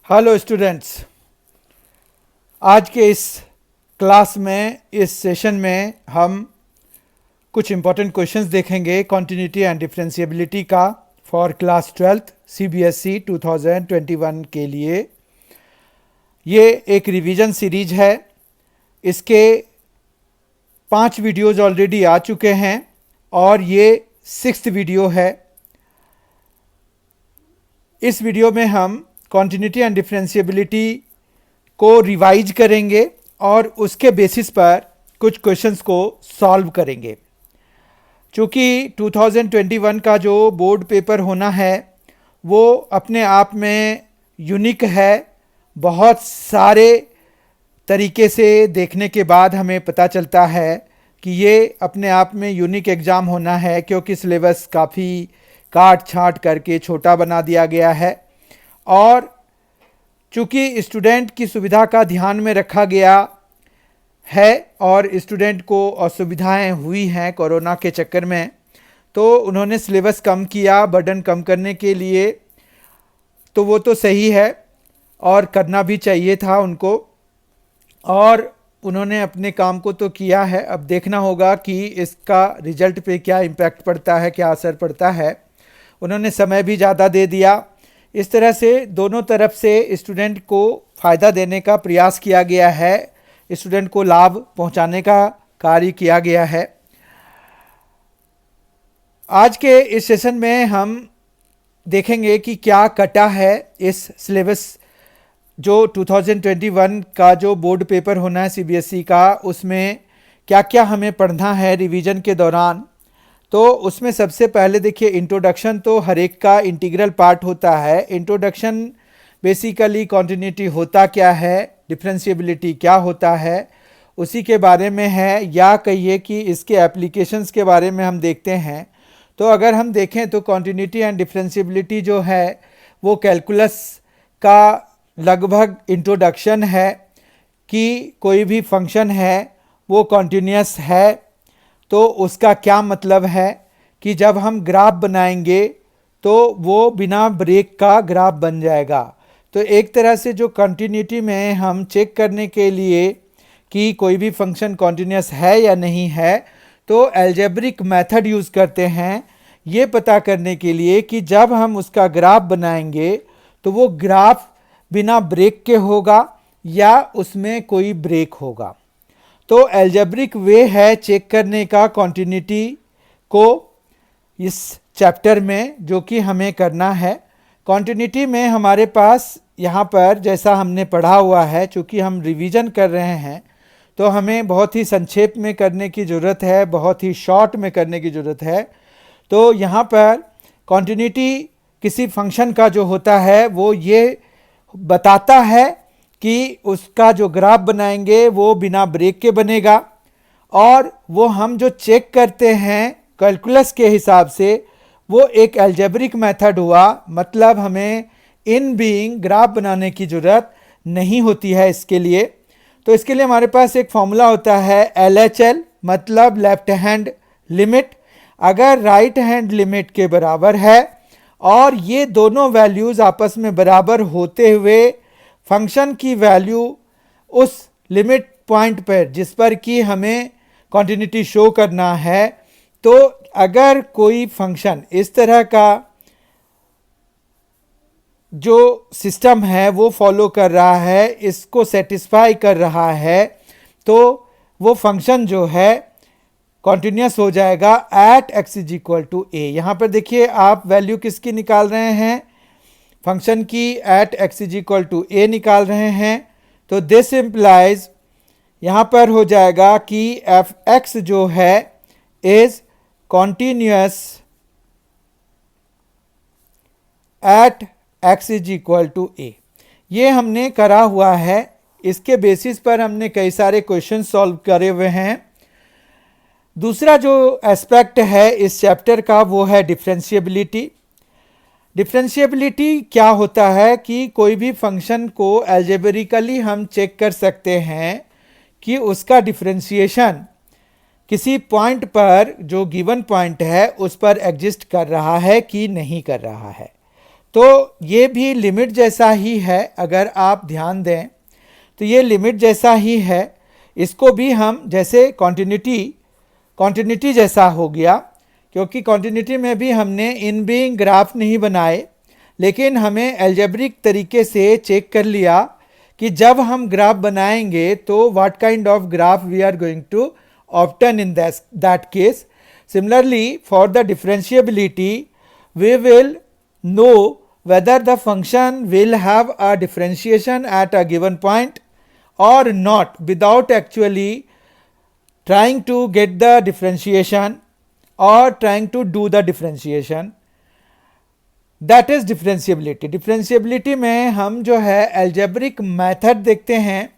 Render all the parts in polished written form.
Hello students, आज के इस क्लास में इस सेशन में हम कुछ इम्पोर्टेंट क्वेश्चंस देखेंगे कॉन्टिन्यूटी एंड डिफरेंशिएबिलिटी का फॉर क्लास 12th सीबीएसई 2021 के लिए। ये एक रिवीजन सीरीज है। इसके 5 वीडियोज़ ऑलरेडी आ चुके हैं और ये 6th वीडियो है। इस वीडियो में हम कॉन्टिन्यूटी एंड डिफरेंशिएबिलिटी को रिवाइज करेंगे और उसके बेसिस पर कुछ क्वेश्चंस को सॉल्व करेंगे। चूँकि 2021 का जो बोर्ड पेपर होना है वो अपने आप में यूनिक है। बहुत सारे तरीके से देखने के बाद हमें पता चलता है कि ये अपने आप में यूनिक एग्ज़ाम होना है, क्योंकि सिलेबस काफ़ी काट छाँट करके छोटा बना दिया गया है और चूँकि स्टूडेंट की सुविधा का ध्यान में रखा गया है और स्टूडेंट को असुविधाएं हुई हैं कोरोना के चक्कर में, तो उन्होंने सिलेबस कम किया बर्डन कम करने के लिए। तो वो तो सही है और करना भी चाहिए था उनको, और उन्होंने अपने काम को तो किया है। अब देखना होगा कि इसका रिजल्ट पे क्या इम्पैक्ट पड़ता है, क्या असर पड़ता है। उन्होंने समय भी ज़्यादा दे दिया। इस तरह से दोनों तरफ से स्टूडेंट को फ़ायदा देने का प्रयास किया गया है, स्टूडेंट को लाभ पहुंचाने का कार्य किया गया है। आज के इस सेशन में हम देखेंगे कि क्या कटा है इस सिलेबस जो 2021 का जो बोर्ड पेपर होना है सीबीएसई का, उसमें क्या क्या हमें पढ़ना है रिवीजन के दौरान। तो उसमें सबसे पहले देखिए, इंट्रोडक्शन तो हर एक का इंटीग्रल पार्ट होता है। इंट्रोडक्शन बेसिकली कॉन्टिन्यूटी होता क्या है, डिफरेंशिएबिलिटी क्या होता है, उसी के बारे में है, या कहिए कि इसके एप्लीकेशंस के बारे में हम देखते हैं। तो अगर हम देखें तो कॉन्टिन्यूटी एंड डिफरेंशिएबिलिटी जो है वो कैलकुलस का लगभग इंट्रोडक्शन है कि कोई भी फंक्शन है वो कॉन्टिन्यूअस है तो उसका क्या मतलब है कि जब हम ग्राफ बनाएंगे तो वो बिना ब्रेक का ग्राफ बन जाएगा। तो एक तरह से जो कंटिन्यूटी में हम चेक करने के लिए कि कोई भी फंक्शन कॉन्टिन्यूअस है या नहीं है, तो अलजेब्रिक मेथड यूज़ करते हैं ये पता करने के लिए कि जब हम उसका ग्राफ बनाएंगे तो वो ग्राफ बिना ब्रेक के होगा या उसमें कोई ब्रेक होगा। तो अलजेब्रिक वे है चेक करने का कॉन्टिन्यूटी को इस चैप्टर में, जो कि हमें करना है। कॉन्टिन्यूटी में हमारे पास यहाँ पर जैसा हमने पढ़ा हुआ है, चूँकि हम रिवीजन कर रहे हैं तो हमें बहुत ही संक्षेप में करने की ज़रूरत है, बहुत ही शॉर्ट में करने की ज़रूरत है। तो यहाँ पर कॉन्टिन्यूटी किसी फंक्शन का जो होता है वो ये बताता है कि उसका जो ग्राफ बनाएंगे वो बिना ब्रेक के बनेगा, और वो हम जो चेक करते हैं कैलकुलस के हिसाब से वो एक अलजेब्रिक मेथड हुआ। मतलब हमें इन बीइंग ग्राफ बनाने की ज़रूरत नहीं होती है इसके लिए। तो इसके लिए हमारे पास एक फॉर्मूला होता है LHL, मतलब लेफ्ट हैंड लिमिट। अगर राइट हैंड लिमिट के बराबर है और ये दोनों वैल्यूज़ आपस में बराबर होते हुए फंक्शन की वैल्यू उस लिमिट पॉइंट पर जिस पर कि हमें कॉन्टिन्यूटी शो करना है, तो अगर कोई फंक्शन इस तरह का जो सिस्टम है वो फॉलो कर रहा है, इसको सेटिस्फाई कर रहा है, तो वो फंक्शन जो है कॉन्टिन्यूअस हो जाएगा at x is equal to a। यहाँ पर देखिए आप वैल्यू किसकी निकाल रहे हैं, फंक्शन की at x is equal to a निकाल रहे हैं। तो दिस इम्प्लाइज यहाँ पर हो जाएगा कि f(x) जो है is continuous at x is equal to a। ये हमने करा हुआ है। इसके बेसिस पर हमने कई सारे क्वेश्चन सॉल्व करे हुए हैं। दूसरा जो एस्पेक्ट है इस चैप्टर का वो है डिफरेंशिएबिलिटी। डिफरेंशिएबिलिटी क्या होता है कि कोई भी फंक्शन को अलजेब्रिकली हम चेक कर सकते हैं कि उसका डिफरेंशिएशन किसी पॉइंट पर, जो गिवन पॉइंट है, उस पर एग्जिस्ट कर रहा है कि नहीं कर रहा है। तो ये भी लिमिट जैसा ही है, अगर आप ध्यान दें तो ये लिमिट जैसा ही है। इसको भी हम जैसे कॉन्टिन्यूटी जैसा हो गया, क्योंकि कॉन्टिन्यूटी में भी हमने इन बीइंग ग्राफ नहीं बनाए, लेकिन हमें अलजेब्रिक तरीके से चेक कर लिया कि जब हम ग्राफ बनाएंगे तो what kind of graph we are going to obtain in that case. Similarly for the differentiability we will know whether the function will have a differentiation at a given point or not without actually trying to get the differentiation or trying to do the differentiation. That is differentiability. differentiability में हम जो है algebraic method देखते हैं।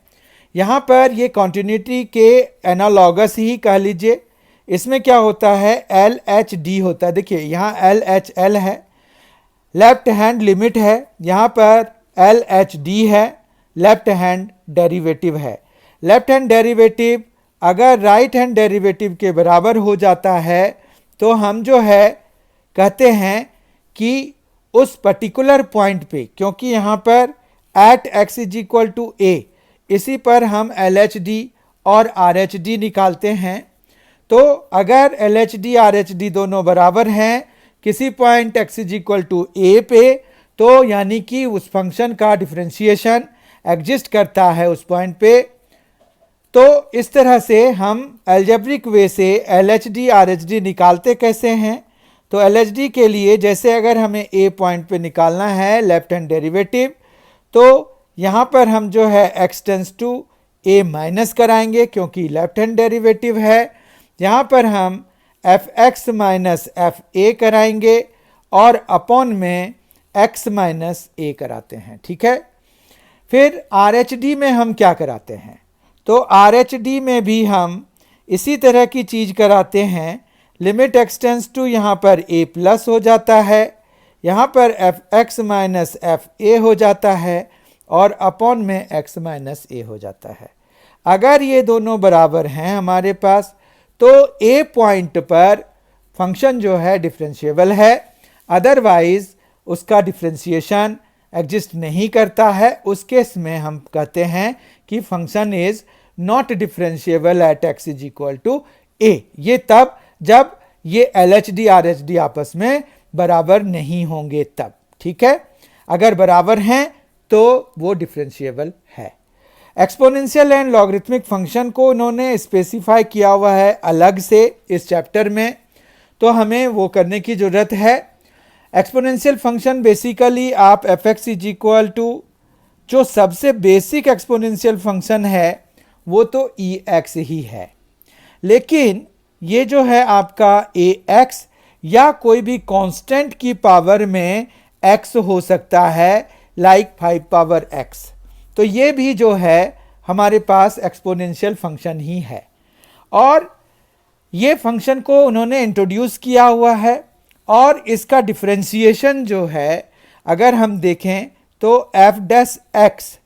यहाँ पर ये continuity के analogous ही कह लीजिए। इसमें क्या होता है, एल एच डी होता है। देखिए यहाँ एल एच एल है, लेफ्ट हैंड लिमिट है, यहाँ पर एल एच डी है, लेफ्ट हैंड डेरिवेटिव है। लेफ्ट हैंड डेरिवेटिव अगर राइट हैंड डेरिवेटिव के बराबर हो जाता है तो हम जो है कहते हैं कि उस पर्टिकुलर पॉइंट पे, क्योंकि यहाँ पर at x is equal to a, इसी पर हम एल एच डी और आर एच डी निकालते हैं। तो अगर L H D R H D दोनों बराबर हैं किसी point x is equal to a पे, तो यानी कि उस फंक्शन का डिफरेंशिएशन एग्जिस्ट करता है उस पॉइंट पे। तो इस तरह से हम अलजेब्रिक वे से L H D R H D निकालते कैसे हैं, तो एल एच डी के लिए जैसे अगर हमें ए पॉइंट पे निकालना है लेफ्ट हैंड डेरिवेटिव, तो यहाँ पर हम जो है x tends to a minus कराएंगे क्योंकि लेफ्ट हैंड डेरिवेटिव है। यहाँ पर हम f x minus f a कराएंगे और अपॉन में एक्स माइनस ए कराते हैं, ठीक है। फिर आर एच डी में हम क्या कराते हैं, तो आर एच डी में भी हम इसी तरह की चीज़ कराते हैं। लिमिट एक्स टेंस टू यहाँ पर ए प्लस हो जाता है, यहाँ पर एफ एक्स माइनस एफ ए हो जाता है और अपॉन में एक्स माइनस ए हो जाता है। अगर ये दोनों बराबर हैं हमारे पास, तो ए पॉइंट पर फंक्शन जो है डिफरेंशिएबल है, अदरवाइज उसका डिफरेंशिएशन एग्जिस्ट नहीं करता है। उस केस में हम कहते हैं कि function is not differentiable at x is equal to a. ये तब जब ये L H D R H D आपस में बराबर नहीं होंगे तब, ठीक है। अगर बराबर हैं तो वो डिफरेंशिएबल है। एक्सपोनेंशियल एंड लॉगरिथमिक फंक्शन को उन्होंने स्पेसिफाई किया हुआ है अलग से इस चैप्टर में, तो हमें वो करने की ज़रूरत है। एक्सपोनेंशियल फंक्शन बेसिकली आप f x is equal to, जो सबसे बेसिक एक्सपोनेंशियल फंक्शन है वो तो ई एक्स ही है, लेकिन ये जो है आपका ए एक्स या कोई भी कांस्टेंट की पावर में एक्स हो सकता है, लाइक 5 पावर एक्स। तो ये भी जो है हमारे पास एक्सपोनेंशियल फंक्शन ही है और ये फंक्शन को उन्होंने इंट्रोड्यूस किया हुआ है। और इसका डिफरेंशिएशन जो है अगर हम देखें तो F dash x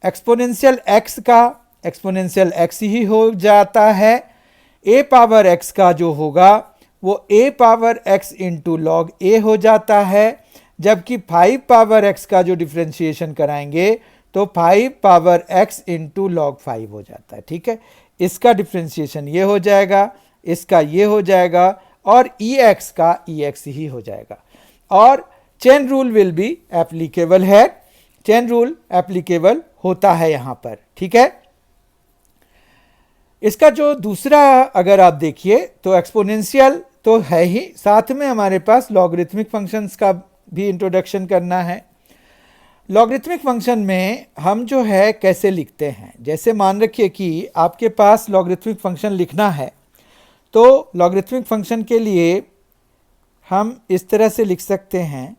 exponential x का एक्सपोनेंशियल एक्स ही हो जाता है। ए पावर एक्स का जो होगा वो ए पावर एक्स इंटू लॉग ए हो जाता है, जबकि 5 पावर एक्स का जो डिफरेंशिएशन कराएंगे तो 5 पावर एक्स इंटू लॉग 5 हो जाता है, ठीक है। इसका डिफरेंशिएशन ये हो जाएगा, इसका ये हो जाएगा और ई एक्स का ई एक्स ही हो जाएगा। और chain rule will be applicable है, चेन रूल एप्लीकेबल होता है यहाँ पर, ठीक है। इसका जो दूसरा अगर आप देखिए तो एक्सपोनेंशियल तो है ही, साथ में हमारे पास लॉगरिथमिक फंक्शंस का भी इंट्रोडक्शन करना है। लॉगरिथमिक फंक्शन में हम जो है कैसे लिखते हैं, जैसे मान रखिए कि आपके पास लॉगरिथमिक फंक्शन लिखना है, तो लॉगरिथमिक फंक्शन के लिए हम इस तरह से लिख सकते हैं,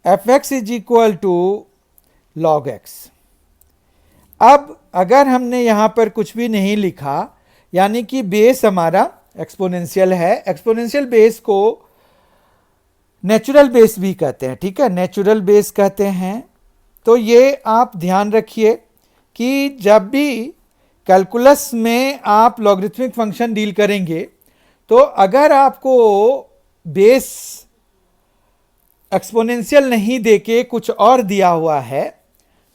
f x is equal to log x. अब अगर हमने यहाँ पर कुछ भी नहीं लिखा, यानी कि बेस हमारा एक्सपोनेंशियल है, एक्सपोनेंशियल बेस को नेचुरल बेस भी कहते हैं, ठीक है, नेचुरल बेस कहते हैं। तो ये आप ध्यान रखिए कि जब भी कैलकुलस में आप लॉगरिथमिक फंक्शन डील करेंगे तो अगर आपको बेस एक्सपोनेंशियल नहीं देके कुछ और दिया हुआ है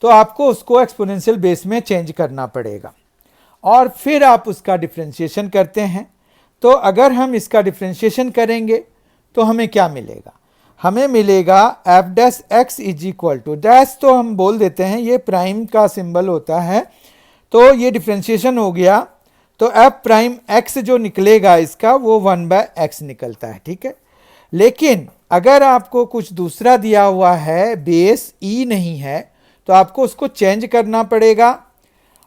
तो आपको उसको एक्सपोनेंशियल बेस में चेंज करना पड़ेगा और फिर आप उसका डिफरेंशिएशन करते हैं। तो अगर हम इसका डिफरेंशिएशन करेंगे तो हमें क्या मिलेगा? हमें मिलेगा f dash x is equal to, dash तो हम बोल देते हैं, ये प्राइम का सिंबल होता है, तो ये डिफरेंशिएशन हो गया। तो एफ प्राइम एक्स जो निकलेगा इसका वो 1/x निकलता है, ठीक है। लेकिन अगर आपको कुछ दूसरा दिया हुआ है, बेस ई नहीं है, तो आपको उसको चेंज करना पड़ेगा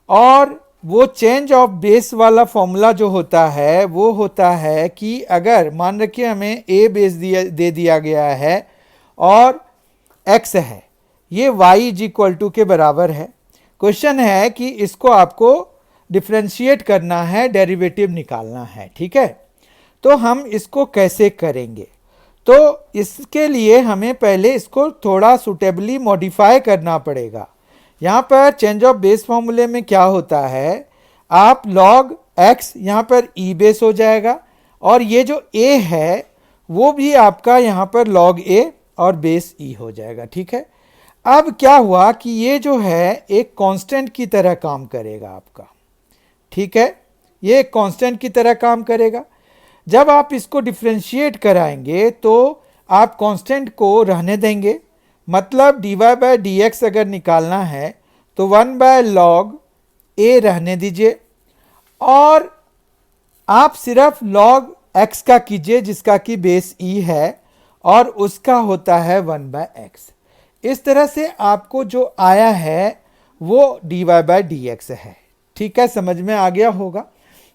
और वो चेंज ऑफ बेस वाला फॉर्मूला जो होता है वो होता है कि अगर मान रखिए हमें ए बेस दे दिया गया है और x है, ये y इज इक्वल टू के बराबर है। क्वेश्चन है कि इसको आपको डिफरेंशिएट करना है, डेरिवेटिव निकालना है, ठीक है। तो हम इसको कैसे करेंगे? तो इसके लिए हमें पहले इसको थोड़ा सुटेबली मॉडिफाई करना पड़ेगा। यहाँ पर चेंज ऑफ बेस फॉर्मूले में क्या होता है, आप log x यहाँ पर e बेस हो जाएगा और ये जो a है वो भी आपका यहाँ पर log a और बेस e हो जाएगा, ठीक है। अब क्या हुआ कि ये जो है एक कांस्टेंट की तरह काम करेगा आपका, ठीक है, ये एक कांस्टेंट की तरह काम करेगा। जब आप इसको डिफरेंशिएट कराएंगे तो आप कांस्टेंट को रहने देंगे, मतलब dy/dx अगर निकालना है तो 1/log a रहने दीजिए और आप सिर्फ log x का कीजिए जिसका कि बेस e है और उसका होता है 1/x। इस तरह से आपको जो आया है वो dy/dx है, ठीक है, समझ में आ गया होगा।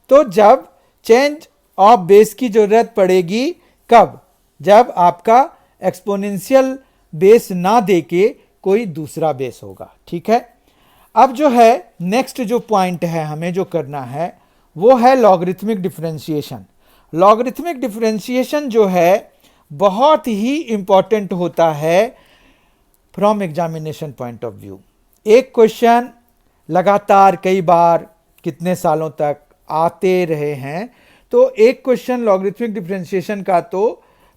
तो जब चेंज ऑफ बेस की जरूरत पड़ेगी, कब? जब आपका एक्सपोनेंशियल बेस ना देके कोई दूसरा बेस होगा, ठीक है। अब जो है नेक्स्ट जो पॉइंट है हमें जो करना है वो है लॉगरिथमिक डिफरेंशिएशन। लॉगरिथमिक डिफरेंशिएशन जो है बहुत ही इंपॉर्टेंट होता है from examination point of view. एक क्वेश्चन लगातार कई बार कितने सालों तक आते रहे हैं, तो एक क्वेश्चन लॉगरिथमिक डिफरेंशिएशन का तो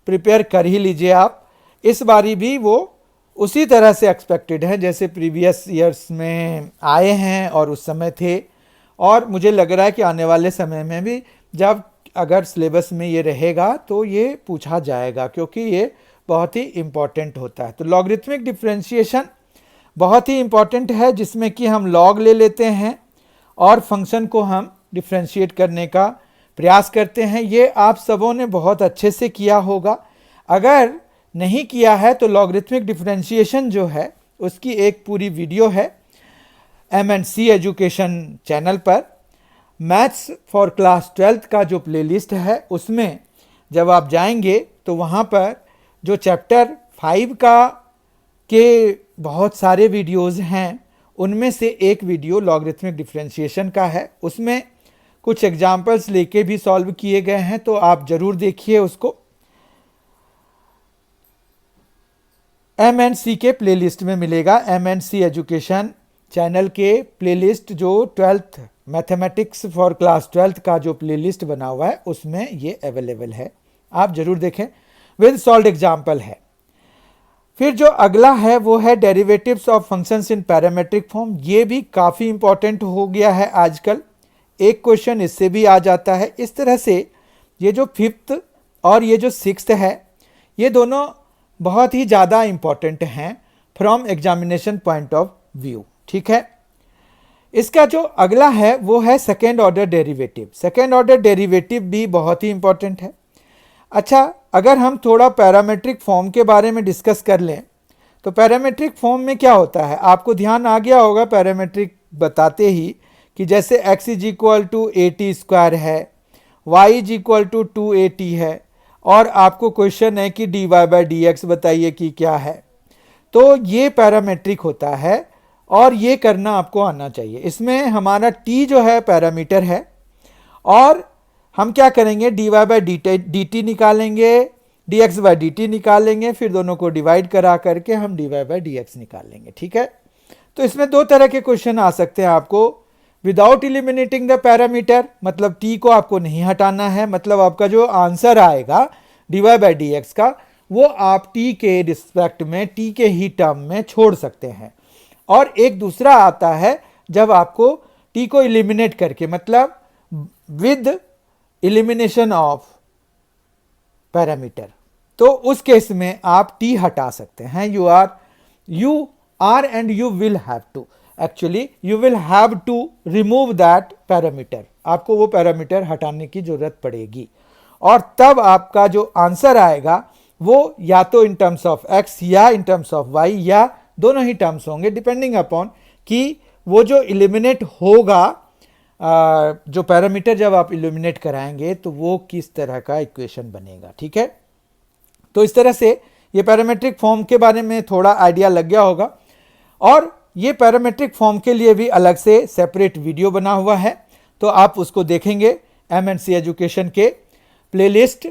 प्रिपेयर कर ही लीजिए आप। इस बारी भी वो उसी तरह से एक्सपेक्टेड है जैसे प्रीवियस ईयर्स में आए हैं और उस समय थे, और मुझे लग रहा है कि आने वाले समय में भी जब अगर सिलेबस में ये रहेगा तो ये पूछा जाएगा, क्योंकि ये बहुत ही इम्पॉर्टेंट होता है। तो लॉगरिथमिक डिफरेंशिएशन बहुत ही इम्पॉर्टेंट है जिसमें कि हम लॉग ले लेते हैं और फंक्शन को हम डिफरेंशिएट करने का प्रयास करते हैं। ये आप सबों ने बहुत अच्छे से किया होगा। अगर नहीं किया है तो लॉगरिथमिक डिफरेंशिएशन जो है उसकी एक पूरी वीडियो है M&C एजुकेशन चैनल पर। मैथ्स फॉर क्लास 12th का जो प्लेलिस्ट है उसमें जब आप जाएंगे तो वहाँ पर जो चैप्टर 5 का के बहुत सारे वीडियोज़ हैं, उनमें से एक वीडियो लॉगरिथमिक डिफरेंशिएशन का है। उसमें कुछ एग्जाम्पल्स लेके भी सॉल्व किए गए हैं, तो आप ज़रूर देखिए उसको। M&C के प्लेलिस्ट में मिलेगा, M&C एजुकेशन चैनल के प्लेलिस्ट जो 12th mathematics for class 12th का जो प्लेलिस्ट बना हुआ है उसमें ये अवेलेबल है, आप ज़रूर देखें, विद सॉल्व्ड एग्जाम्पल है। फिर जो अगला है वो है derivatives of functions in parametric form. ये भी काफ़ी इंपॉर्टेंट हो गया है आजकल, एक क्वेश्चन इससे भी आ जाता है। इस तरह से ये जो 5th और ये जो 6th है ये दोनों बहुत ही ज़्यादा इम्पॉर्टेंट हैं from examination point of view, ठीक है। इसका जो अगला है वो है second order derivative. Second order derivative भी बहुत ही इंपॉर्टेंट है। अच्छा, अगर हम थोड़ा पैरामेट्रिक फॉर्म के बारे में डिस्कस कर लें तो पैरामेट्रिक फॉर्म में क्या होता है, आपको ध्यान आ गया होगा पैरामेट्रिक बताते ही कि जैसे x is equal to AT² है, y is equal to 2AT है, और आपको क्वेश्चन है कि dy/dx बताइए कि क्या है। तो ये पैरामेट्रिक होता है और ये करना आपको आना चाहिए। इसमें हमारा t जो है पैरामीटर है और हम क्या करेंगे, dy/dt निकालेंगे, dx/dt निकालेंगे, फिर दोनों को डिवाइड करा करके हम dy/dx निकालेंगे, ठीक है। तो इसमें दो तरह के क्वेश्चन आ सकते हैं आपको, विदाउट इलिमिनेटिंग द पैरामीटर, मतलब टी को आपको नहीं हटाना है, मतलब आपका जो आंसर आएगा dy बाई डी एक्स का वो आप टी के रिस्पेक्ट में टी के ही टर्म में छोड़ सकते हैं। और एक दूसरा आता है जब आपको टी को इलिमिनेट करके, मतलब विद इलिमिनेशन ऑफ पैरामीटर, तो उस केस में आप टी हटा सकते हैं। You are and you will have to, actually you will have to remove that parameter, आपको वो पैरामीटर हटाने की जरूरत पड़ेगी और तब आपका जो आंसर आएगा वो या तो इन टर्म्स ऑफ एक्स या इन टर्म्स ऑफ वाई या दोनों ही टर्म्स होंगे, डिपेंडिंग अपॉन कि वो जो इलिमिनेट होगा, जो पैरामीटर जब आप इलिमिनेट कराएंगे तो वो किस तरह का इक्वेशन बनेगा। ठीक है, तो इस तरह से ये पैरामेट्रिक फॉर्म के बारे में थोड़ा आइडिया लग गया होगा। और ये पैरामेट्रिक फॉर्म के लिए भी अलग से सेपरेट वीडियो बना हुआ है, तो आप उसको देखेंगे MNC एजुकेशन के playlist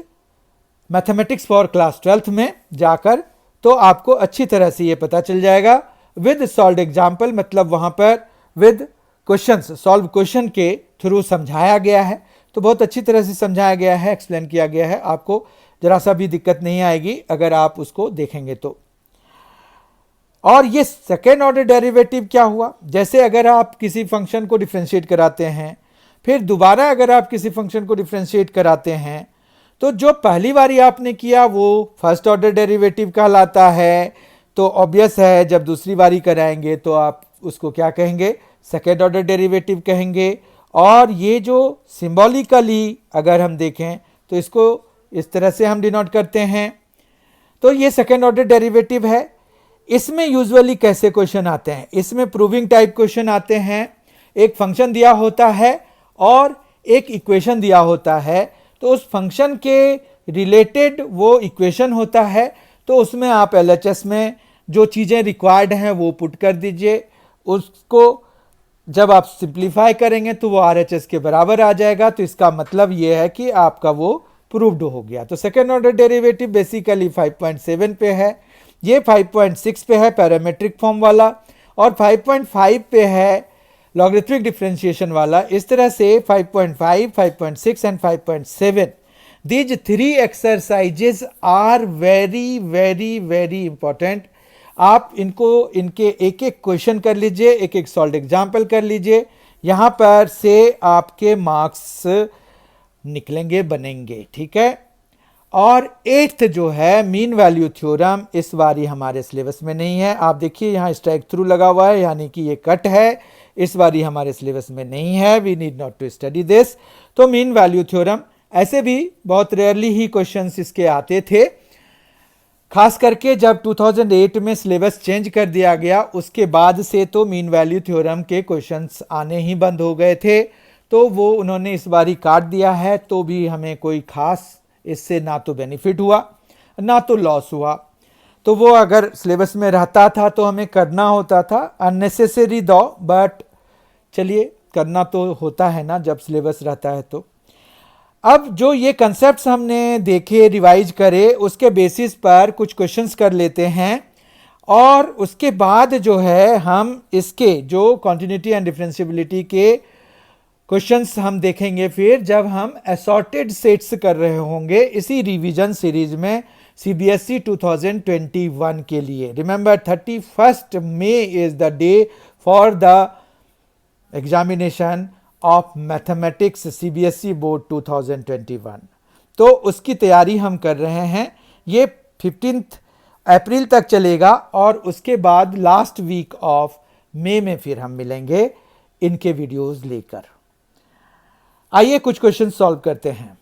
mathematics for class 12th में जाकर, तो आपको अच्छी तरह से ये पता चल जाएगा विद सॉल्व्ड एग्जाम्पल, मतलब वहाँ पर विद क्वेश्चंस, सॉल्व क्वेश्चन के थ्रू समझाया गया है, तो बहुत अच्छी तरह से समझाया गया है, एक्सप्लेन किया गया है, आपको जरा सा भी दिक्कत नहीं आएगी अगर आप उसको देखेंगे तो। और ये सेकेंड ऑर्डर डेरिवेटिव क्या हुआ, जैसे अगर आप किसी फंक्शन को डिफरेंशिएट कराते हैं, फिर दोबारा अगर आप किसी फंक्शन को डिफरेंशिएट कराते हैं, तो जो पहली बारी आपने किया वो फर्स्ट ऑर्डर डेरिवेटिव कहलाता है, तो ऑब्वियस है जब दूसरी बारी कराएंगे तो आप उसको क्या कहेंगे, सेकेंड ऑर्डर डेरिवेटिव कहेंगे। और ये जो सिंबॉलिकली अगर हम देखें तो इसको इस तरह से हम डिनोट करते हैं, तो ये सेकेंड ऑर्डर डेरिवेटिव है। इसमें यूजुअली कैसे क्वेश्चन आते हैं, इसमें प्रूविंग टाइप क्वेश्चन आते हैं। एक फंक्शन दिया होता है और एक इक्वेशन दिया होता है, तो उस फंक्शन के रिलेटेड वो इक्वेशन होता है, तो उसमें आप LHS में जो चीज़ें रिक्वायर्ड हैं वो पुट कर दीजिए, उसको जब आप सिंप्लीफाई करेंगे तो वो RHS के बराबर आ जाएगा, तो इसका मतलब ये है कि आपका वो प्रूव्ड हो गया। तो सेकेंड ऑर्डर डेरिवेटिव बेसिकली 5.7 पे है, ये 5.6 पे है पैरामेट्रिक फॉर्म वाला, और 5.5 पे है लॉगरिथमिक डिफरेंशिएशन वाला। इस तरह से 5.5, 5.6 and 5.7 these three exercises are very very very important। आप इनके एक एक क्वेश्चन कर लीजिए, एक एक सॉल्व एग्जाम्पल कर लीजिए, यहाँ पर से आपके मार्क्स निकलेंगे, बनेंगे। ठीक है, और 8th जो है मीन वैल्यू थ्योरम, इस बारी हमारे सिलेबस में नहीं है। आप देखिए यहाँ स्ट्राइक थ्रू लगा हुआ है, यानी कि ये कट है, इस बारी हमारे सिलेबस में नहीं है, we need not to study this. तो मीन वैल्यू थ्योरम ऐसे भी बहुत रेयरली ही क्वेश्चंस इसके आते थे, खास करके जब 2008 में सिलेबस चेंज कर दिया गया उसके बाद से तो मीन वैल्यू थ्योरम के क्वेश्चंस आने ही बंद हो गए थे, तो वो उन्होंने इस बारी काट दिया है। तो भी हमें कोई खास इससे ना तो बेनिफिट हुआ ना तो लॉस हुआ, तो वो अगर सिलेबस में रहता था तो हमें करना होता था, अननेसेसरी दो, बट चलिए करना तो होता है ना जब सिलेबस रहता है। तो अब जो ये कंसेप्ट्स हमने देखे, रिवाइज करे, उसके बेसिस पर कुछ क्वेश्चंस कर लेते हैं, और उसके बाद जो है हम इसके जो कॉन्टिन्यूटी एंड डिफरेंशिएबिलिटी के क्वेश्चंस हम देखेंगे फिर जब हम असॉर्टेड सेट्स कर रहे होंगे इसी रिवीजन सीरीज में CBSE 2021 के लिए। Remember 31 May is the day for the examination of mathematics CBSE board 2021। तो उसकी तैयारी हम कर रहे हैं, ये 15 अप्रैल तक चलेगा, और उसके बाद लास्ट वीक ऑफ मई में फिर हम मिलेंगे इनके वीडियोस लेकर। आइए कुछ क्वेश्चन सॉल्व करते हैं।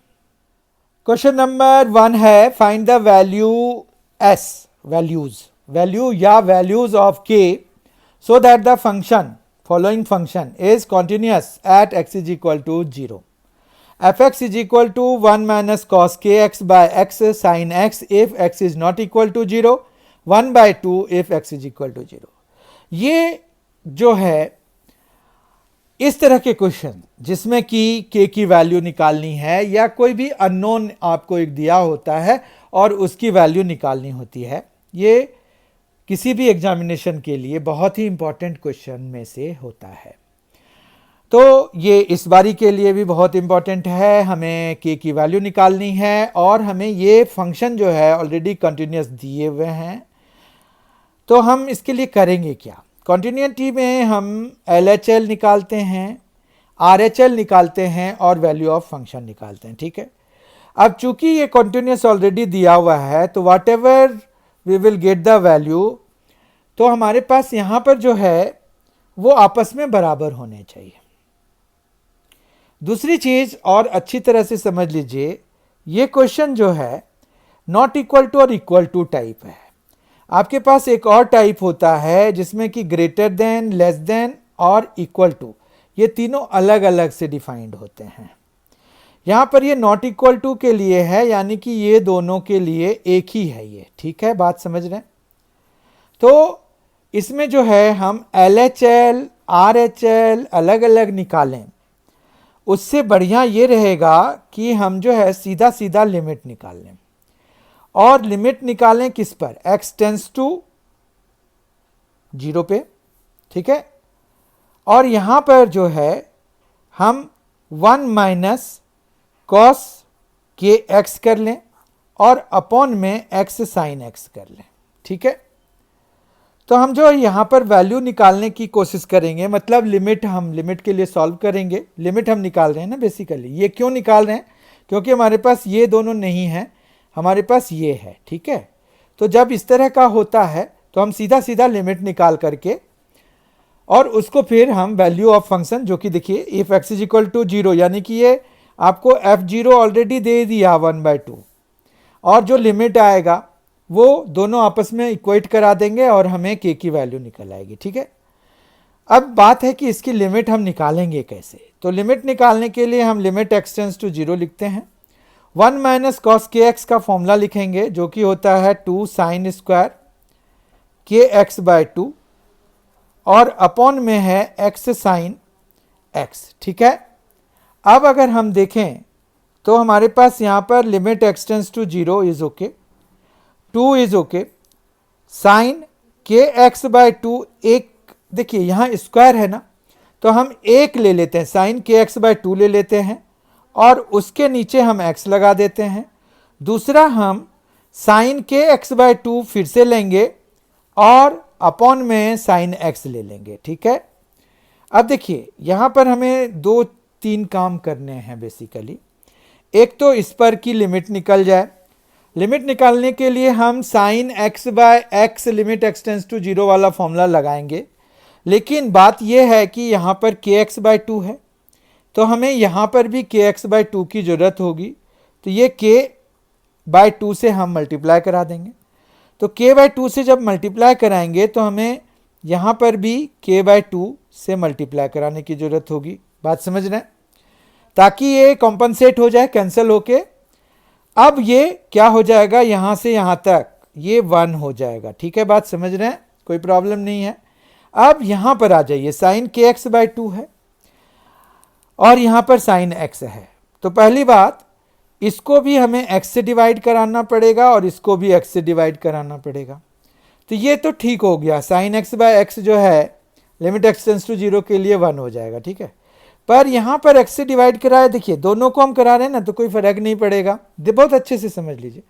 क्वेश्चन नंबर 1 है find the values of k so that the following function is continuous at x is equal to 0. fx is equal to 1 minus cos kx by x sin x if x is not equal to 0, 1 by 2 if x is equal to 0। ये जो है इस तरह के question जिसमें कि k की value निकालनी है या कोई भी अननोन आपको एक दिया होता है और उसकी वैल्यू निकालनी होती है, ये किसी भी एग्जामिनेशन के लिए बहुत ही इंपॉर्टेंट क्वेश्चन में से होता है। तो ये इस बारी के लिए भी बहुत इंपॉर्टेंट है, हमें k की वैल्यू निकालनी है और हमें ये फंक्शन जो है ऑलरेडी कंटिन्यूस दिए हुए हैं। तो हम इसके लिए करेंगे क्या, कॉन्टिन्यूटी में हम LHL निकालते हैं, RHL निकालते हैं और वैल्यू ऑफ फंक्शन निकालते हैं। ठीक है, अब चूंकि ये कंटिन्यूस ऑलरेडी दिया हुआ है तो whatever we will get the value, तो हमारे पास यहाँ पर जो है वो आपस में बराबर होने चाहिए। दूसरी चीज और अच्छी तरह से समझ लीजिए, ये क्वेश्चन जो है नॉट इक्वल टू और इक्वल टू टाइप है। आपके पास एक और टाइप होता है जिसमें कि ग्रेटर देन, लेस देन और इक्वल टू, ये तीनों अलग अलग से डिफाइंड होते हैं। यहाँ पर ये नॉट इक्वल टू के लिए है, यानी कि ये दोनों के लिए एक ही है ये। ठीक है, बात समझ रहे हैं? तो इसमें जो है हम LHL, RHL अलग अलग निकालें, उससे बढ़िया ये रहेगा कि हम जो है सीधा सीधा लिमिट निकाल लें। और लिमिट निकालें किस पर, x टेंस टू 0 पे। ठीक है, और यहां पर जो है हम 1 माइनस कॉस के एक्स कर लें और अपॉन में x साइन x कर लें। ठीक है, तो हम जो यहाँ पर वैल्यू निकालने की कोशिश करेंगे, मतलब लिमिट, हम लिमिट के लिए सॉल्व करेंगे। लिमिट हम निकाल रहे हैं ना बेसिकली, ये क्यों निकाल रहे हैं, क्योंकि हमारे पास ये दोनों नहीं है, हमारे पास ये है। ठीक है, तो जब इस तरह का होता है तो हम सीधा सीधा लिमिट निकाल करके और उसको फिर हम वैल्यू ऑफ फंक्शन, जो कि देखिए if x is equal to 0, यानी कि ये आपको f0 ऑलरेडी दे दिया 1/2, और जो लिमिट आएगा वो दोनों आपस में इक्वेट करा देंगे और हमें k की वैल्यू निकल आएगी। ठीक है, अब बात है कि इसकी लिमिट हम निकालेंगे कैसे। तो लिमिट निकालने के लिए हम लिमिट x टेंस टू 0 लिखते हैं, 1 माइनस कॉस के एक्स का फॉर्मूला लिखेंगे जो कि होता है 2 साइन स्क्वायर kx/2 और अपॉन में है x साइन x। ठीक है, अब अगर हम देखें तो हमारे पास यहाँ पर limit x tends to 0 is okay, 2 is okay, sine kx/2, एक देखिए यहाँ स्क्वायर है ना, तो हम एक ले लेते हैं, साइन kx/2 ले लेते हैं और उसके नीचे हम x लगा देते हैं। दूसरा हम साइन kx/2 फिर से लेंगे और अपॉन में साइन x ले लेंगे। ठीक है, अब देखिए यहाँ पर हमें 2-3 काम करने हैं बेसिकली। एक तो इस पर की लिमिट निकल जाए, लिमिट निकालने के लिए हम sine x/x limit x tends to 0 वाला फॉर्मूला लगाएंगे, लेकिन बात यह है कि यहाँ पर kx/2 है तो हमें यहाँ पर भी kx/2 की ज़रूरत होगी, तो ये k/2 से हम मल्टीप्लाई करा देंगे। तो k/2 से जब मल्टीप्लाई कराएंगे तो हमें यहाँ पर भी k/2 से मल्टीप्लाई कराने की ज़रूरत होगी। बात समझ रहे हैं, ताकि ये कॉम्पनसेट हो जाए, कैंसिल होके अब ये क्या हो जाएगा, यहाँ से यहाँ तक ये 1 हो जाएगा। ठीक है, बात समझ रहे हैं, कोई प्रॉब्लम नहीं है। अब यहाँ पर आ जाइए, साइन kx/2 है और यहाँ पर साइन x है, तो पहली बात इसको भी हमें x से डिवाइड कराना पड़ेगा और इसको भी x से डिवाइड कराना पड़ेगा। तो ये तो ठीक हो गया, साइन x/x जो है लिमिट x टेंस टू 0 के लिए 1 हो जाएगा। ठीक है, पर यहाँ पर x से डिवाइड कराया, देखिए दोनों को हम करा रहे हैं ना, तो कोई फर्क नहीं पड़ेगा। बहुत अच्छे से समझ लीजिए,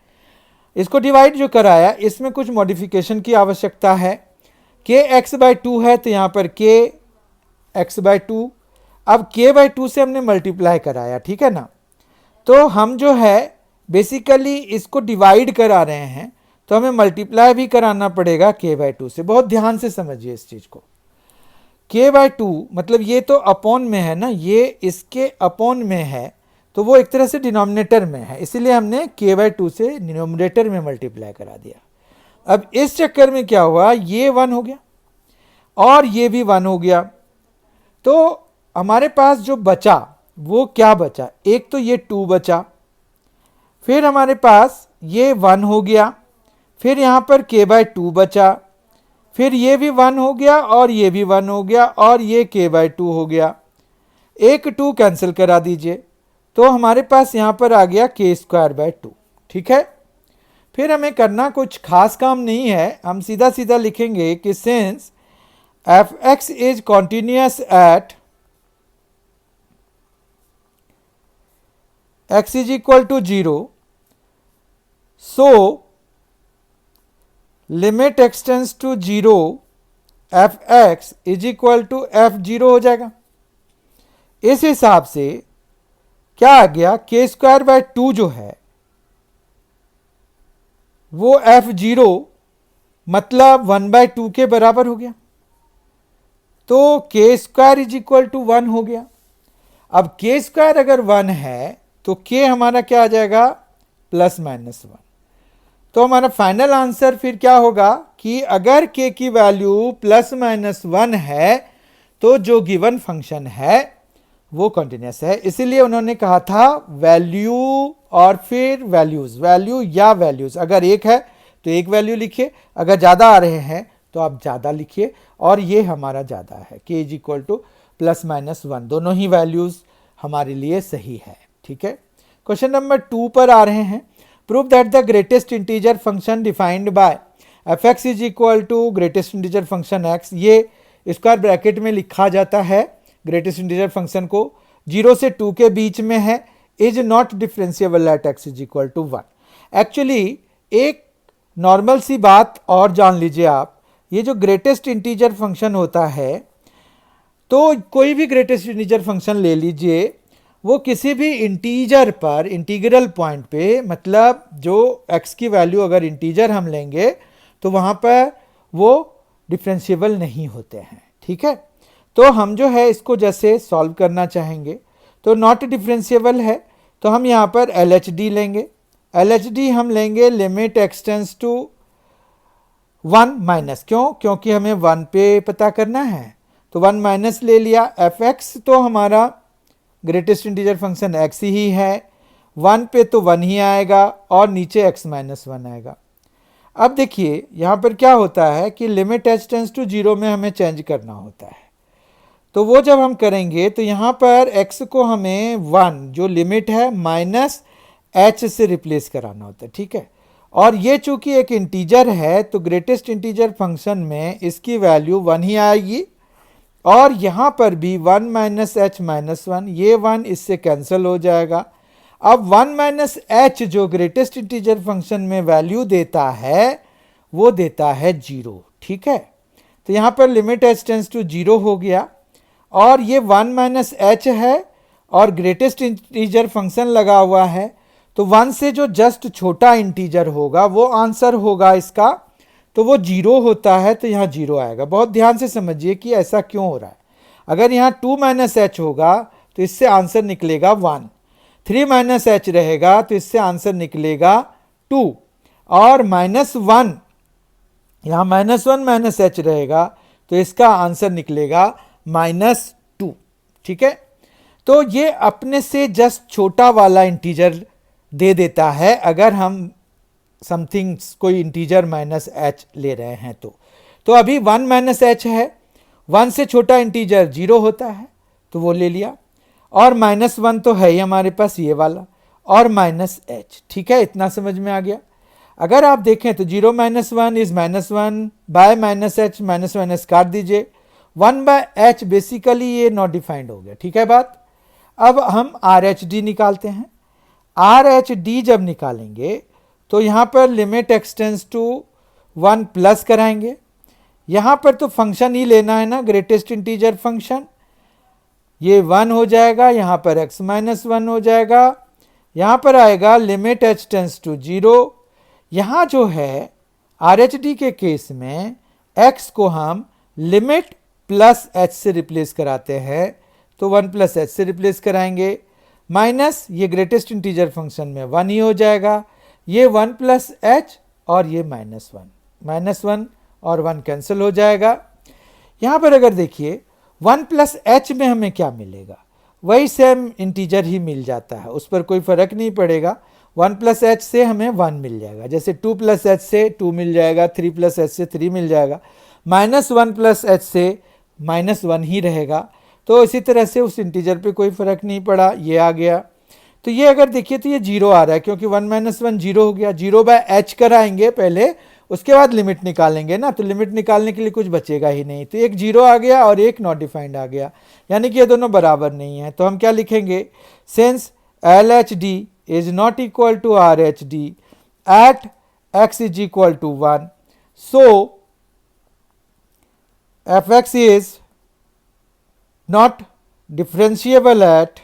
इसको डिवाइड जो कराया इसमें कुछ मॉडिफिकेशन की आवश्यकता है। kx/2 है तो यहाँ पर kx/2, अब k/2 से हमने मल्टीप्लाई कराया। ठीक है ना, तो हम जो है बेसिकली इसको डिवाइड करा रहे हैं तो हमें मल्टीप्लाई भी कराना पड़ेगा k/2 से। बहुत ध्यान से समझिए इस चीज़ को, k/2 मतलब ये तो अपॉन में है ना, ये इसके अपॉन में है तो वो एक तरह से डिनोमिनेटर में है, इसीलिए हमने k/2 से डिनोमिनेटर में मल्टीप्लाई करा दिया। अब इस चक्कर में क्या हुआ, ये 1 हो गया और ये भी 1 हो गया, तो हमारे पास जो बचा वो क्या बचा, एक तो ये 2 बचा, फिर हमारे पास ये 1 हो गया, फिर यहाँ पर k/2 बचा, फिर ये भी 1 हो गया और ये भी 1 हो गया और ये k/2 हो गया। एक 2 कैंसिल करा दीजिए तो हमारे पास यहाँ पर आ गया k²/2। ठीक है, फिर हमें करना कुछ खास काम नहीं है, हम सीधा सीधा लिखेंगे कि since f(x) is continuous at x is equal to 0, so limit x tends to 0 f x is equal to f0 हो जाएगा। इस हिसाब से क्या आ गया, k स्क्वायर बाय 2 जो है वो f0 मतलब 1/2 के बराबर हो गया, तो k square is equal to 1 हो गया। अब k स्क्वायर अगर 1 है तो k हमारा क्या आ जाएगा, +-1। तो हमारा फाइनल आंसर फिर क्या होगा कि अगर k की वैल्यू +-1 है तो जो गिवन फंक्शन है वो कंटिन्यूअस है। इसीलिए उन्होंने कहा था वैल्यू और फिर वैल्यूज, वैल्यू या वैल्यूज, अगर एक है तो एक वैल्यू लिखिए, अगर ज़्यादा आ रहे हैं तो आप ज़्यादा लिखिए, और ये हमारा ज़्यादा है, k इज इक्वल टू +-1, दोनों ही वैल्यूज हमारे लिए सही है। ठीक है, क्वेश्चन नंबर 2 पर आ रहे हैं। Prove that the greatest integer function defined by f x is equal to greatest integer function x, ये स्क्वायर ब्रैकेट में लिखा जाता है ग्रेटेस्ट इंटीजर फंक्शन को, 0 से 2 के बीच में है, is not differentiable at x is equal to 1। Actually एक नॉर्मल सी बात और जान लीजिए आप, ये जो ग्रेटेस्ट इंटीजर फंक्शन होता है, तो कोई भी ग्रेटेस्ट इंटीजर फंक्शन ले लीजिए, वो किसी भी इंटीजर पर, इंटीग्रल पॉइंट पे, मतलब जो x की वैल्यू अगर इंटीजर हम लेंगे तो वहाँ पर वो डिफरेंशिएबल नहीं होते हैं। ठीक है, तो हम जो है इसको जैसे सॉल्व करना चाहेंगे, तो नॉट डिफरेंशिएबल है तो हम यहाँ पर LHD लेंगे। LHD हम लेंगे limit x tends to 1 minus, क्योंकि हमें 1 पे पता करना है, तो 1 माइनस ले लिया। fx तो हमारा ग्रेटेस्ट इंटीजर फंक्शन x ही है, 1 पे तो 1 ही आएगा और नीचे x-1 आएगा। अब देखिए यहाँ पर क्या होता है कि लिमिट h टेंस टू 0 में हमें चेंज करना होता है, तो वो जब हम करेंगे तो यहाँ पर x को हमें 1 जो लिमिट है -h से रिप्लेस कराना होता है। ठीक है, और ये चूंकि एक इंटीजर है तो ग्रेटेस्ट इंटीजर फंक्शन में इसकी वैल्यू 1 ही आएगी, और यहाँ पर भी 1 -h-1, ये 1 इससे कैंसिल हो जाएगा। अब 1 -h जो ग्रेटेस्ट इंटीजर फंक्शन में वैल्यू देता है वो देता है 0। ठीक है, तो यहाँ पर लिमिट h टेंस टू 0 हो गया, और ये 1 -h है और ग्रेटेस्ट इंटीजर फंक्शन लगा हुआ है, तो 1 से जो जस्ट छोटा इंटीजर होगा वो आंसर होगा इसका, तो वो 0 होता है, तो यहाँ 0 आएगा। बहुत ध्यान से समझिए कि ऐसा क्यों हो रहा है। अगर यहाँ 2 -h होगा तो इससे आंसर निकलेगा 1, 3 -h रहेगा तो इससे आंसर निकलेगा 2, और -1, यहाँ -1 -h रहेगा तो इसका आंसर निकलेगा -2। ठीक है, तो ये अपने से जस्ट छोटा वाला इंटीजर दे देता है अगर हम समथिंग कोई इंटीजर -h ले रहे हैं तो अभी 1 -h है, 1 से छोटा इंटीजर 0 होता है तो वो ले लिया, और -1 तो है ही हमारे पास ये वाला, और -h। ठीक है, इतना समझ में आ गया। अगर आप देखें तो 0 -1 इज -1 बाय -h, -1 काट दीजिए, 1/h बेसिकली ये नॉट डिफाइंड हो गया। ठीक है बात। अब हम RHD निकालते हैं। RHD जब निकालेंगे तो यहाँ पर limit x tends to 1 plus कराएंगे, यहाँ पर तो फंक्शन ही लेना है ना, ग्रेटेस्ट इंटीजर फंक्शन, ये 1 हो जाएगा, यहाँ पर x-1 हो जाएगा, यहाँ पर आएगा लिमिट h टेंस टू 0। यहाँ जो है RHD के केस में x को हम लिमिट +h से रिप्लेस कराते हैं, तो 1 + h से रिप्लेस कराएंगे, माइनस ये ग्रेटेस्ट इंटीजर फंक्शन में 1 ही हो जाएगा, ये 1 + h और ये -1 और 1 कैंसिल हो जाएगा। यहाँ पर अगर देखिए 1 + h में हमें क्या मिलेगा, वही सेम इंटीजर ही मिल जाता है, उस पर कोई फ़र्क नहीं पड़ेगा। 1 + h से हमें 1 मिल जाएगा, जैसे 2 + h से 2 मिल जाएगा, 3 + h से 3 मिल जाएगा, -1 + h से -1 ही रहेगा। तो इसी तरह से उस इंटीजर पे कोई फ़र्क नहीं पड़ा, ये आ गया। तो ये अगर देखिए तो ये 0 आ रहा है, क्योंकि 1 - 1 0 हो गया। 0/h कराएंगे पहले, उसके बाद लिमिट निकालेंगे ना, तो लिमिट निकालने के लिए कुछ बचेगा ही नहीं, तो एक 0 आ गया और एक नॉट डिफाइंड आ गया, यानी कि ये दोनों बराबर नहीं है। तो हम क्या लिखेंगे, since LHD is not equal to RHD at x is equal to 1. So fx is not differentiable at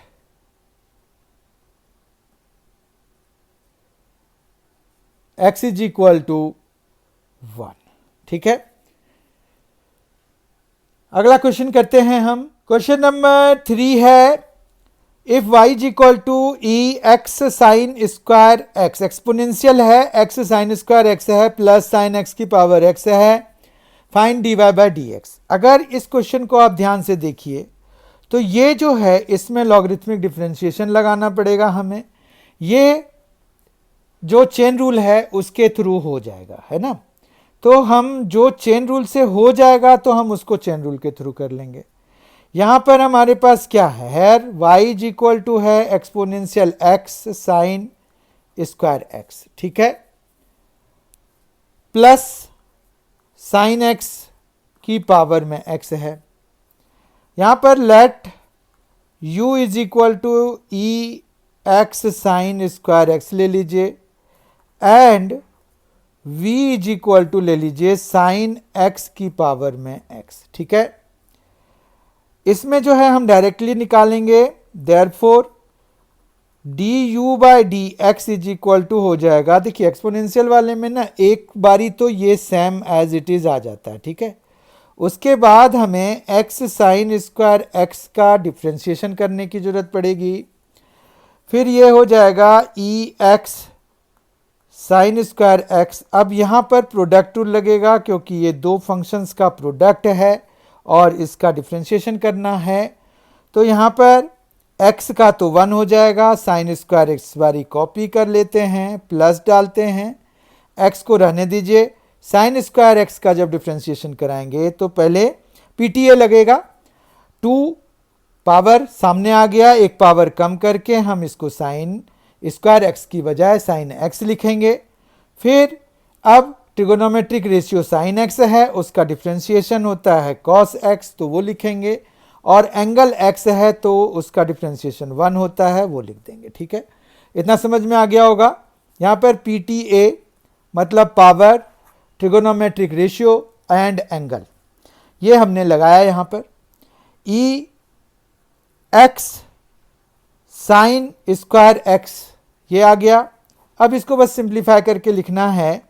x is equal to 1. ठीक है, अगला क्वेश्चन करते हैं हम. क्वेश्चन नंबर 3 है, if y is equal to e x sine square x, exponential है, x sine square x है plus sine x की पावर एक्स है, find d y by d x. अगर इस क्वेश्चन को आप ध्यान से देखिए तो ये जो है इसमें लॉगरिथमिक डिफरेंशिएशन लगाना पड़ेगा हमें. ये जो चेन रूल है उसके थ्रू हो जाएगा, है ना. तो हम जो चेन रूल से हो जाएगा तो हम उसको चेन रूल के थ्रू कर लेंगे. यहाँ पर हमारे पास क्या है, here y is equal to है exponential x sine square x, ठीक है, प्लस साइन x की पावर में x है. यहाँ पर let u is equal to e x sine square x ले लीजिए and v is equal to ले लीजिए साइन x की पावर में x, ठीक है. इसमें जो है हम डायरेक्टली निकालेंगे, therefore d u by d x is equal to हो जाएगा. देखिए एक्सपोनेंशियल वाले में ना एक बारी तो ये सेम एज इट इज आ जाता है, ठीक है. उसके बाद हमें x साइन स्क्वायर x का डिफ्रेंशिएशन करने की जरूरत पड़ेगी. फिर ये हो जाएगा ई एक्स साइन स्क्वायर x. अब यहाँ पर प्रोडक्ट रूल लगेगा क्योंकि ये दो फंक्शंस का प्रोडक्ट है और इसका डिफ्रेंशिएशन करना है. तो यहाँ पर x का तो 1 हो जाएगा, साइन स्क्वायर x बारी कॉपी कर लेते हैं, प्लस डालते हैं, x को रहने दीजिए. साइन स्क्वायर x का जब डिफ्रेंशिएशन कराएंगे तो पहले PTA लगेगा, 2 पावर सामने आ गया, एक पावर कम करके हम इसको साइन स्क्वायर x की बजाय साइन x लिखेंगे. फिर अब ट्रिगोनोमेट्रिक रेशियो साइन x है, उसका डिफ्रेंशिएशन होता है कॉस x, तो वो लिखेंगे. और एंगल x है तो उसका डिफ्रेंशिएशन 1 होता है, वो लिख देंगे, ठीक है. इतना समझ में आ गया होगा. यहाँ पर PTA मतलब power, trigonometric ratio and angle, ये हमने लगाया यहाँ पर. ई एक्स साइन स्क्वायर x ये आ गया. अब इसको बस सिंप्लीफाई करके लिखना है,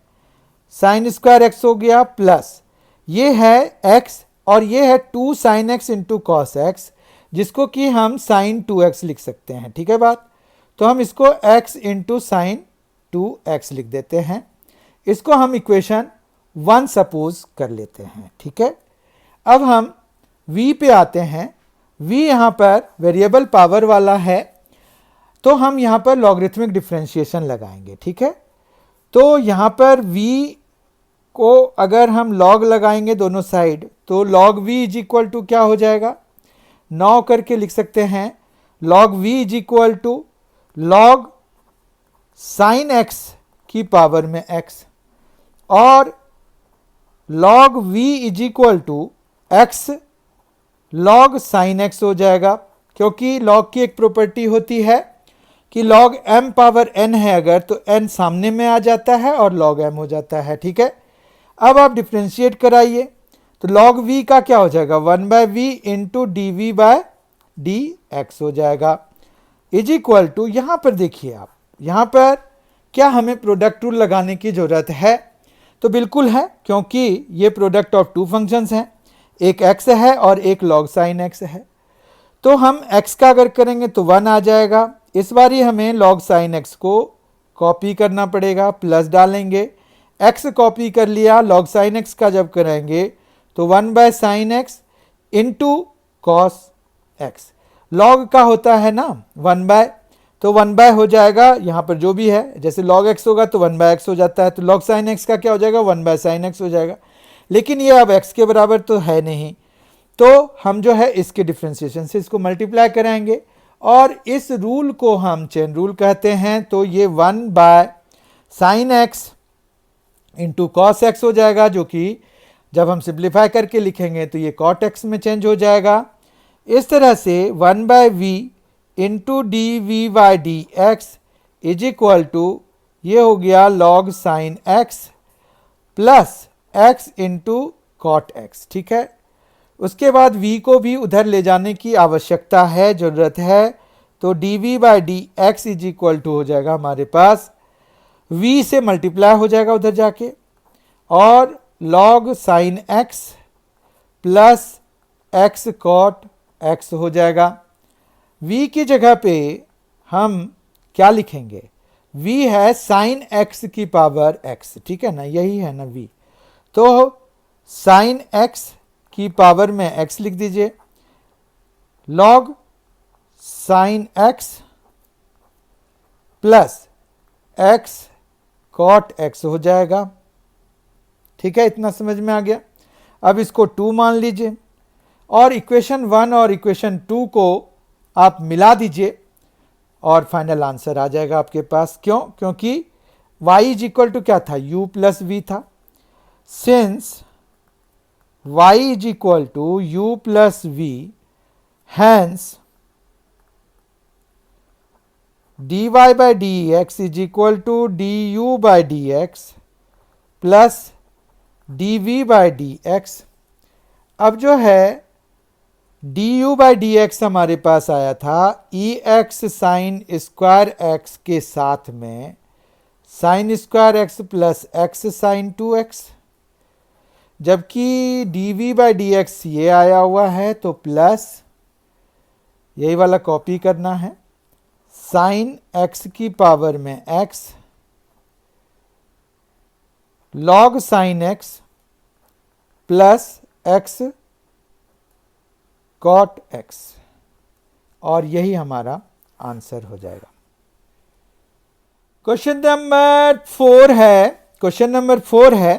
साइन स्क्वायर x हो गया प्लस ये है x और ये है 2 sine x into cos x, जिसको कि हम साइन 2x लिख सकते हैं, ठीक है बात. तो हम इसको x इंटू साइन 2x लिख देते हैं. इसको हम इक्वेशन 1 सपोज कर लेते हैं, ठीक है. अब हम v पे आते हैं. v यहाँ पर वेरिएबल पावर वाला है तो हम यहाँ पर लॉगरिथमिक डिफरेंशिएशन लगाएंगे, ठीक है. तो यहाँ पर v को अगर हम लॉग लगाएंगे दोनों साइड तो log v is equal to क्या हो जाएगा, 9 करके लिख सकते हैं. Log v is equal to log sine x की पावर में x और log v is equal to x log sine x हो जाएगा. क्योंकि लॉग की एक प्रॉपर्टी होती है कि लॉग m पावर n है अगर तो n सामने में आ जाता है और लॉग m हो जाता है, ठीक है. अब आप डिफ्रेंशिएट कराइए तो लॉग v का क्या हो जाएगा, 1 by v into d v by d x हो जाएगा, इज इक्वल टू. यहाँ पर देखिए आप, यहाँ पर क्या हमें प्रोडक्ट रूल लगाने की ज़रूरत है, तो बिल्कुल है, क्योंकि ये प्रोडक्ट ऑफ 2 फंक्शंस हैं, एक x है और एक लॉग साइन x है. तो हम x का अगर करेंगे तो 1 आ जाएगा. इस बारी हमें लॉग साइन x को कॉपी करना पड़ेगा, प्लस डालेंगे, x कॉपी कर लिया, लॉग साइन x का जब करेंगे तो 1 by sign x into cos x. Log का होता है ना 1 बाय, तो 1 बाय हो जाएगा यहाँ पर जो भी है, जैसे लॉग x होगा तो 1 बाय x हो जाता है, तो लॉग साइन x का क्या हो जाएगा, 1 बाय साइन x हो जाएगा. लेकिन ये अब x के बराबर तो है नहीं, तो हम जो है इसके डिफ्रेंशिएशन से इसको मल्टीप्लाई कराएंगे और इस रूल को हम चेन रूल कहते हैं. तो ये 1 by sign x into cos x हो जाएगा, जो कि जब हम सिंप्लीफाई करके लिखेंगे तो ये कॉट x में चेंज हो जाएगा. इस तरह से 1 by v into d v by d x is equal to, ये हो गया log sine x plus x into cot x. ठीक है, उसके बाद v को भी उधर ले जाने की आवश्यकता है, ज़रूरत है। तो d v by d x is equal to हो जाएगा हमारे पास, v से मल्टीप्लाई हो जाएगा उधर जाके, और log sine x plus x cot x हो जाएगा। v की जगह पे हम क्या लिखेंगे, v है साइन एक्स की पावर x, ठीक है ना, यही है ना v। तो साइन x की पावर में x लिख दीजिए, log sine x plus x cot x हो जाएगा। ठीक है, इतना समझ में आ गया। अब इसको 2 मान लीजिए और इक्वेशन 1 और इक्वेशन 2 को आप मिला दीजिए और फाइनल आंसर आ जाएगा आपके पास। क्यों? क्योंकि y इज इक्वल टू क्या था, u प्लस वी था। Since y is equal to u plus v, hence dy by dx is equal to du by dx plus dv by dx। अब जो है du बाई dx हमारे पास आया था ex sign square x के साथ में sine square x plus x sine 2x, जबकि dv बाई dx ये आया हुआ है, तो प्लस यही वाला कॉपी करना है, साइन x की पावर में x log sine x plus x cot x, और यही हमारा आंसर हो जाएगा। क्वेश्चन नंबर 4 है, क्वेश्चन नंबर 4 है,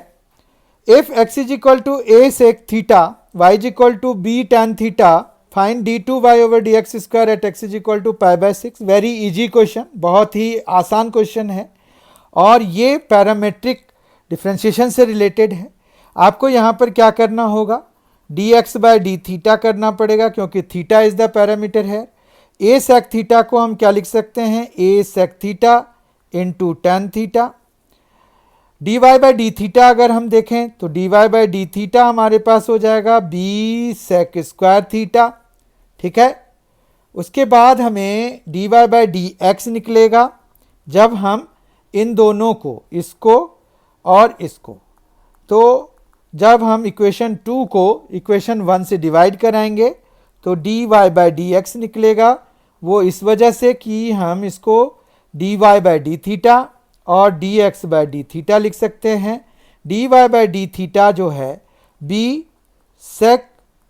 if x is equal to a sec theta y is equal to b tan theta find d2y over dx square at x is equal to pi by 6। Very easy question, बहुत ही आसान question है और ये parametric differentiation से related है। आपको यहाँ पर क्या करना होगा, dx बाई डी थीटा करना पड़ेगा क्योंकि थीटा इज द पैरामीटर है। a सेक थीटा को हम क्या लिख सकते हैं, a sec theta into tan theta. dy by d theta अगर हम देखें तो dy बाई डी थीटा हमारे पास हो जाएगा b सेक स्क्वायर थीटा। ठीक है, उसके बाद हमें dy बाई डी एक्स निकलेगा जब हम इन दोनों को, इसको और इसको, तो जब हम इक्वेशन 2 को इक्वेशन 1 से डिवाइड कराएंगे तो dy बाई डी एक्स निकलेगा। वो इस वजह से कि हम इसको dy बाई डी थीटा और dx बाई डी थीटा लिख सकते हैं। dy बाई डी थीटा जो है b सेक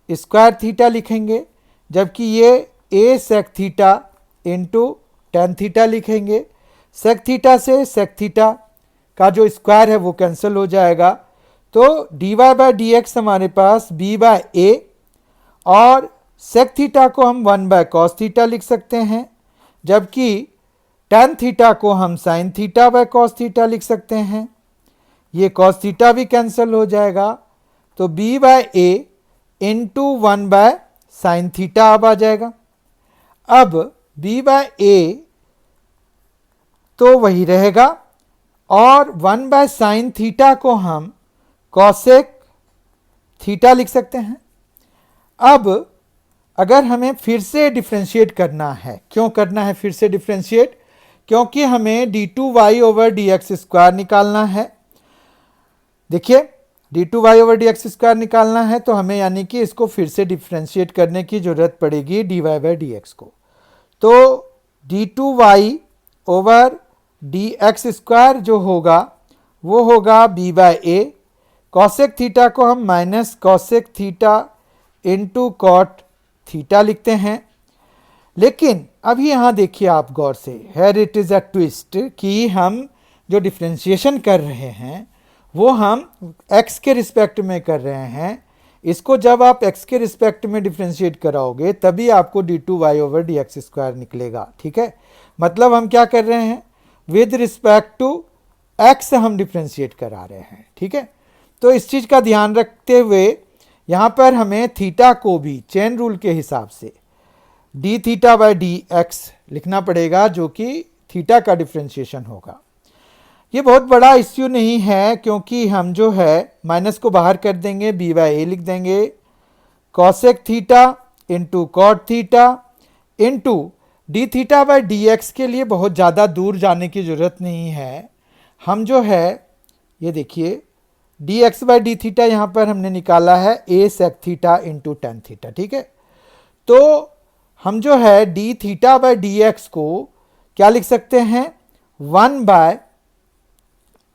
स्क्वायर थीटा लिखेंगे, जबकि ये a sec theta into tan theta लिखेंगे। सेक थीटा से सेक थीटा का जो स्क्वायर है वो कैंसिल हो जाएगा, तो dy बाई डी एक्स हमारे पास b बाई ए, और सेक थीटा को हम 1 बाई कॉस थीटा लिख सकते हैं, जबकि टेन थीटा को हम sine theta by cos theta लिख सकते हैं। ये कॉस थीटा भी कैंसिल हो जाएगा, तो b by A into 1 by sine theta अब आ जाएगा। अब b बाय ए तो वही रहेगा और 1 बाय साइन थीटा को हम कॉसेक थीटा लिख सकते हैं। अब अगर हमें फिर से डिफ्रेंशिएट करना है, क्यों करना है फिर से डिफ्रेंशिएट, क्योंकि हमें d2y ओवर dx स्क्वायर निकालना है। देखिए d2y ओवर dx स्क्वायर निकालना है तो हमें यानी कि इसको फिर से डिफ्रेंशिएट करने की ज़रूरत पड़ेगी dy बाई dx को। तो d2y ओवर dx स्क्वायर जो होगा वो होगा b by a, cosec theta को हम minus cosec theta into cot theta लिखते हैं। लेकिन अभी यहाँ देखिए आप गौर से, here it is a twist, कि हम जो डिफ्रेंशिएशन कर रहे हैं वो हम x के रिस्पेक्ट में कर रहे हैं। इसको जब आप x के रिस्पेक्ट में डिफ्रेंशिएट कराओगे तभी आपको d2y ओवर dx स्क्वायर निकलेगा। ठीक है, मतलब हम क्या कर रहे हैं, विद रिस्पेक्ट टू x हम डिफ्रेंशिएट करा रहे हैं। ठीक है, तो इस चीज़ का ध्यान रखते हुए यहाँ पर हमें थीटा को भी चेन रूल के हिसाब से D theta by d x लिखना पड़ेगा, जो कि थीटा का डिफ्रेंशिएशन होगा। ये बहुत बड़ा इश्यू नहीं है, क्योंकि हम जो है माइनस को बाहर कर देंगे, बी बाय ए लिख देंगे, cosec theta into cot theta into d theta by d x के लिए बहुत ज़्यादा दूर जाने की ज़रूरत नहीं है। हम जो है ये देखिए d x by d theta यहाँ पर हमने निकाला है a sec theta into tan theta, ठीक है। तो हम जो है d theta by d x को क्या लिख सकते हैं, 1 by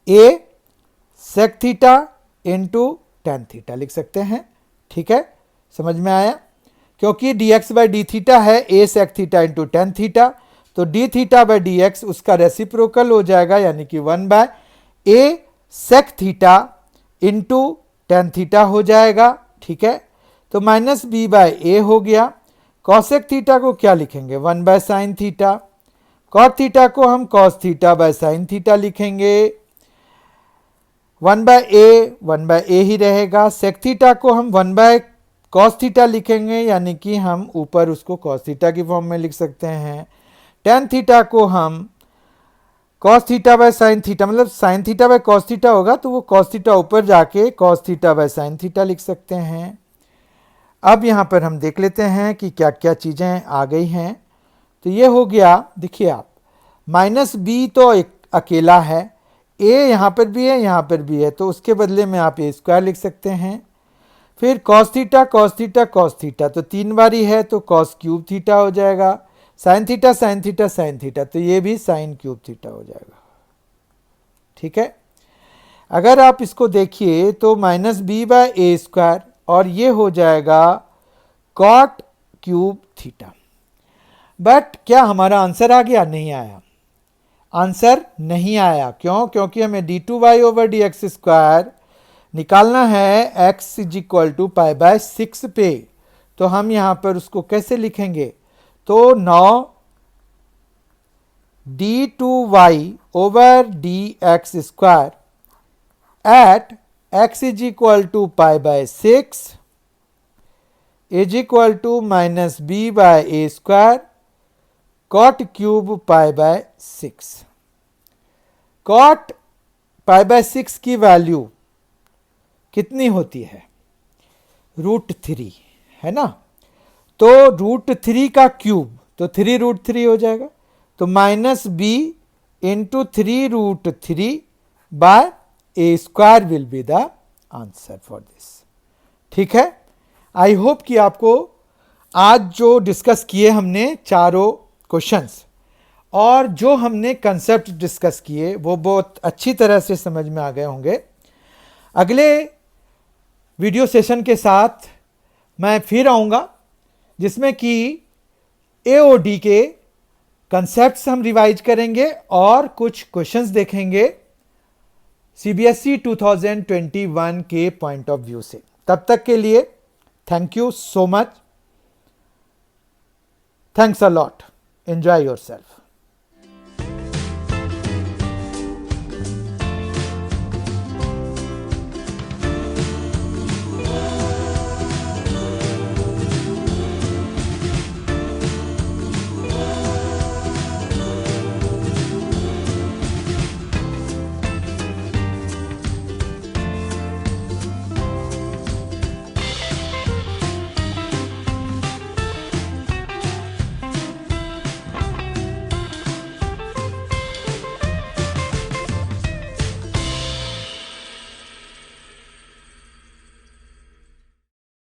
a sec theta into tan theta लिख सकते हैं, ठीक है। समझ में आया, क्योंकि d x by d theta है a sec theta into tan theta, तो d theta by d x उसका रेसिप्रोकल हो जाएगा, यानी कि 1 by a sec theta into tan theta हो जाएगा, ठीक है। तो माइनस बी बाय ए हो गया। कॉसेक थीटा को क्या लिखेंगे, 1 by sine theta. Cot theta को हम cos theta by sine theta लिखेंगे, 1 बाय ए ही रहेगा। सेक थीटा को हम 1 बाय कॉस थीटा लिखेंगे, यानी कि हम ऊपर उसको कॉस थीटा की फॉर्म में लिख सकते हैं। टेन थीटा को हम cos theta by sine theta, मतलब sine theta by cos theta होगा, तो वो कॉस थीटा ऊपर जाके cos theta by sine theta लिख सकते हैं। अब यहाँ पर हम देख लेते हैं कि क्या क्या चीज़ें आ गई हैं। तो ये हो गया, देखिए आप, माइनस बी तो एक अकेला है, ए यहाँ पर भी है, यहाँ पर भी है, तो उसके बदले में आप ए स्क्वायर लिख सकते हैं। फिर cos theta cos theta cos theta, तो 3 बारी है, तो कॉस क्यूब थीटा हो जाएगा। Sine theta sine theta sine theta, तो ये भी साइन क्यूब थीटा हो जाएगा, ठीक है। अगर आप इसको देखिए तो minus b by a square, और ये हो जाएगा कॉट क्यूब थीटा। बट क्या हमारा आंसर आ गया, नहीं आया, आंसर नहीं आया। क्यों, क्योंकि हमें d two y over d x square निकालना है x is equal to pi by 6 पे। तो हम यहाँ पर उसको कैसे लिखेंगे, तो 9 d two y over d x square at x is equal to pi by 6 is equal to minus b by a square cot cube pi by 6। Cot pi by 6 की वैल्यू कितनी होती है, √3 है ना। तो √3 का क्यूब, तो 3√3 हो जाएगा, तो minus b into 3√3 by a square will be the answer for this, ठीक है। आई होप कि आपको आज जो डिस्कस किए हमने चारों क्वेश्चंस, और जो हमने कंसेप्ट डिस्कस किए, वो बहुत अच्छी तरह से समझ में आ गए होंगे। अगले वीडियो सेशन के साथ मैं फिर आऊँगा, जिसमें कि एओडी के कंसेप्ट्स हम रिवाइज करेंगे और कुछ क्वेश्चंस देखेंगे सीबीएसई 2021 के पॉइंट ऑफ व्यू से। तब तक के लिए thank you so much, thanks a lot, enjoy yourself.